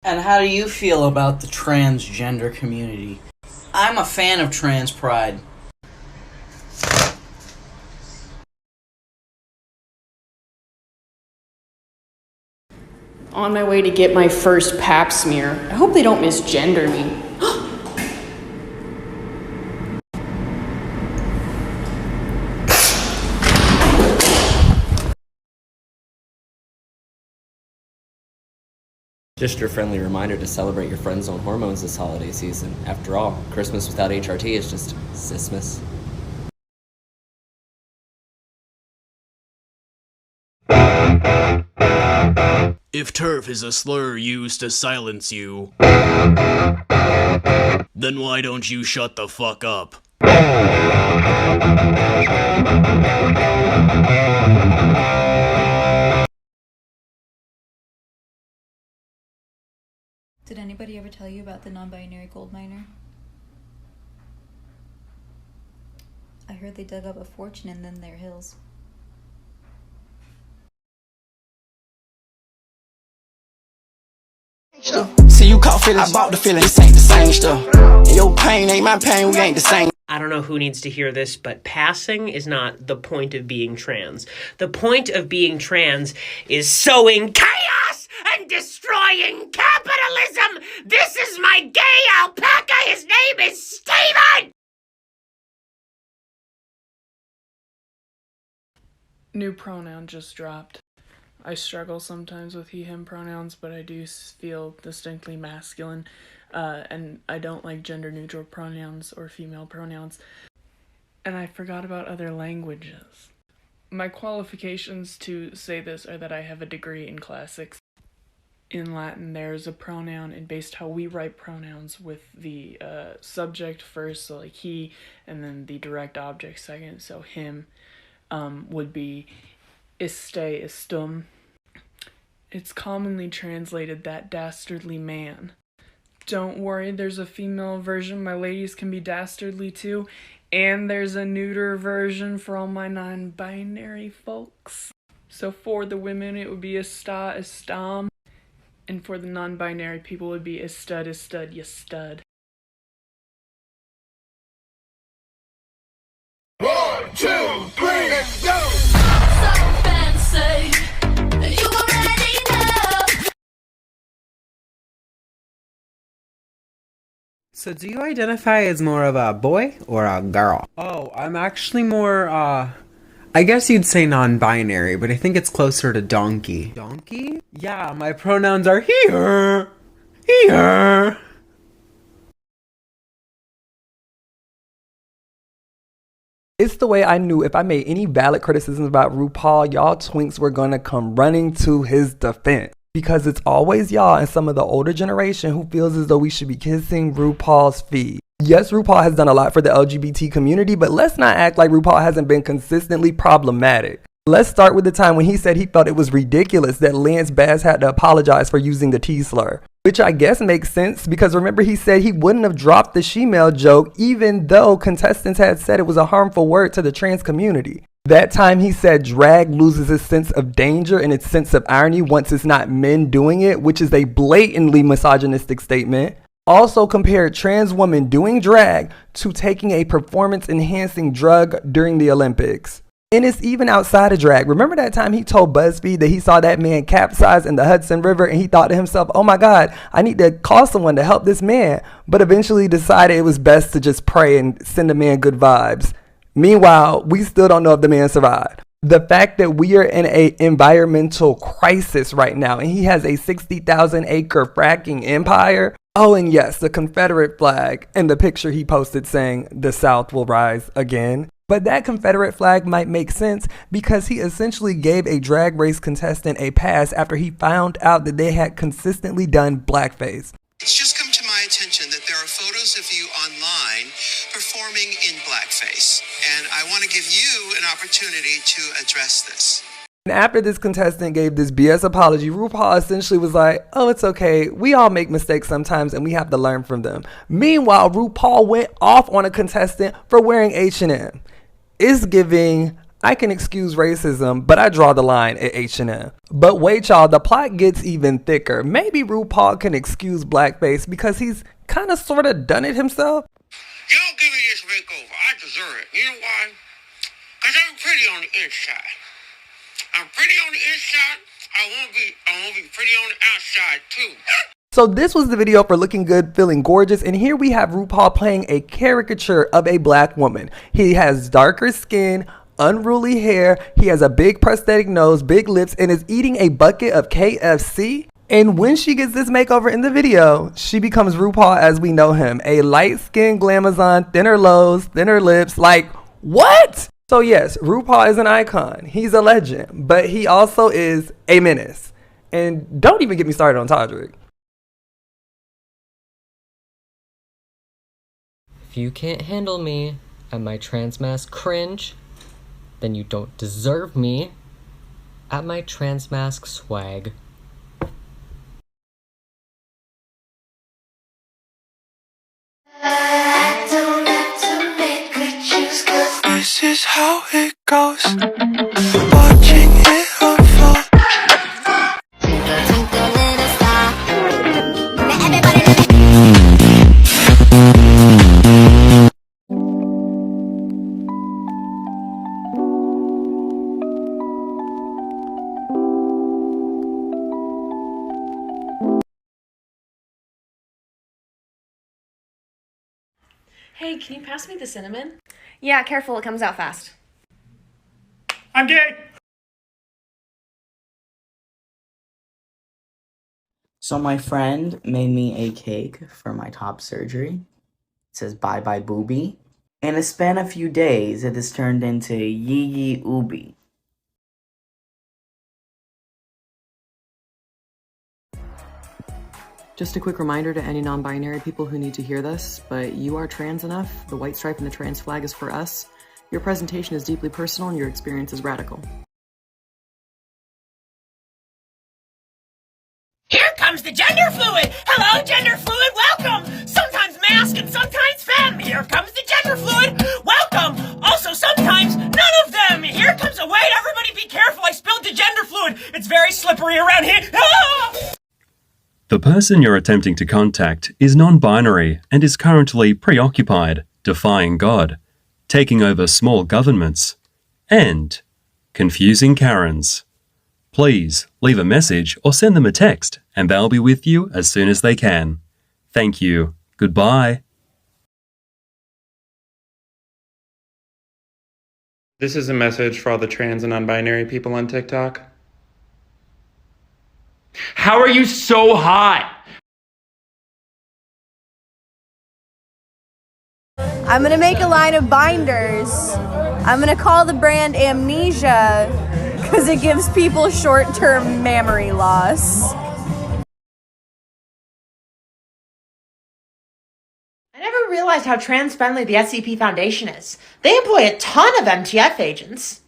And how do you feel about the transgender community? I'm a fan of trans pride. On my way to get my first pap smear. I hope they don't misgender me. Just your friendly reminder to celebrate your friend's own hormones this holiday season. After all, Christmas without HRT is just Sismas. If turf is a slur used to silence you, then why don't you shut the fuck up? Did anybody ever tell you about the non-binary gold miner? I heard they dug up a fortune in them there hills. See you caught feeling, I bought the feeling, this ain't the same stuff. And your pain ain't my pain, we ain't the same. I don't know who needs to hear this, but passing is not the point of being trans. The point of being trans is sowing chaos and destroying capitalism! This is my gay alpaca! His name is Steven! New pronoun just dropped. I struggle sometimes with he, him pronouns, but I do feel distinctly masculine, and I don't like gender-neutral pronouns or female pronouns. And I forgot about other languages. My qualifications to say this are that I have a degree in classics. In Latin, there's a pronoun, and based how we write pronouns with the subject first, so like he, and then the direct object second, so him, would be iste, istum. It's commonly translated that dastardly man. Don't worry, there's a female version. My ladies can be dastardly too. And there's a neuter version for all my non-binary folks. So for the women, it would be ista, istam. And for the non-binary people, it would be istud, istud, ya stud. 1, 2, 3, let's go! So do you identify as more of a boy or a girl? Oh, I'm actually more, I guess you'd say non-binary, but I think it's closer to donkey. Donkey? Yeah, my pronouns are here. Here. It's the way I knew if I made any valid criticisms about RuPaul, y'all twinks were gonna come running to his defense. Because it's always y'all and some of the older generation who feels as though we should be kissing RuPaul's feet. Yes, RuPaul has done a lot for the LGBT community, but let's not act like RuPaul hasn't been consistently problematic. Let's start with the time when he said he felt it was ridiculous that Lance Bass had to apologize for using the T-slur. Which I guess makes sense because remember he said he wouldn't have dropped the shemale joke even though contestants had said it was a harmful word to the trans community. That time he said drag loses its sense of danger and its sense of irony once it's not men doing it, which is a blatantly misogynistic statement. Also compared trans women doing drag to taking a performance-enhancing drug during the Olympics. And it's even outside of drag. Remember that time he told BuzzFeed that he saw that man capsize in the Hudson River and he thought to himself, oh my God, I need to call someone to help this man, but eventually decided it was best to just pray and send the man good vibes. Meanwhile, we still don't know if the man survived. The fact that we are in an environmental crisis right now and he has a 60,000 acre fracking empire. Oh, and yes, the Confederate flag and the picture he posted saying the South will rise again. But that Confederate flag might make sense because he essentially gave a drag race contestant a pass after he found out that they had consistently done blackface. It's just come to my attention that there are photos of you online performing in blackface, and I want to give you an opportunity to address this. And after this contestant gave this BS apology, RuPaul essentially was like, oh, it's okay. We all make mistakes sometimes and we have to learn from them. Meanwhile, RuPaul went off on a contestant for wearing H&M. It's giving, I can excuse racism, but I draw the line at H&M. But wait, y'all, the plot gets even thicker. Maybe RuPaul can excuse blackface because he's kind of sort of done it himself. Y'all give me this makeover. I deserve it. You know why? Because I'm pretty on the inside. I'm pretty on the inside. I want to be pretty on the outside, too. So this was the video for looking good, feeling gorgeous, and here we have RuPaul playing a caricature of a black woman. He has darker skin, unruly hair, he has a big prosthetic nose, big lips, and is eating a bucket of KFC. And when she gets this makeover in the video, she becomes RuPaul as we know him. A light-skinned glamazon, thinner lows, thinner lips, like, what? So yes, RuPaul is an icon. He's a legend, but he also is a menace. And don't even get me started on Todrick. If you can't handle me at my trans mask cringe, then you don't deserve me at my trans mask swag. This is how it goes. Watching it unfold. Hey, can you pass me the cinnamon? Yeah, careful, it comes out fast. I'm gay! So my friend made me a cake for my top surgery. It says bye bye boobie. In a span of few days, it has turned into yee yee ooby. Just a quick reminder to any non-binary people who need to hear this, but you are trans enough. The white stripe and the trans flag is for us. Your presentation is deeply personal and your experience is radical. Here comes the gender fluid! Hello, gender fluid, welcome! Sometimes mask and sometimes femme. Here comes the gender fluid, welcome! Also, sometimes none of them! Here comes a wait, everybody be careful, I spilled the gender fluid! It's very slippery around here! Ah! The person you're attempting to contact is non-binary and is currently preoccupied, defying God, taking over small governments, and confusing Karens. Please leave a message or send them a text and they'll be with you as soon as they can. Thank you. Goodbye. This is a message for all the trans and non-binary people on TikTok. How are you so hot? I'm gonna make a line of binders. I'm gonna call the brand Amnesia because it gives people short-term memory loss. I never realized how trans-friendly the SCP Foundation is. They employ a ton of MTF agents.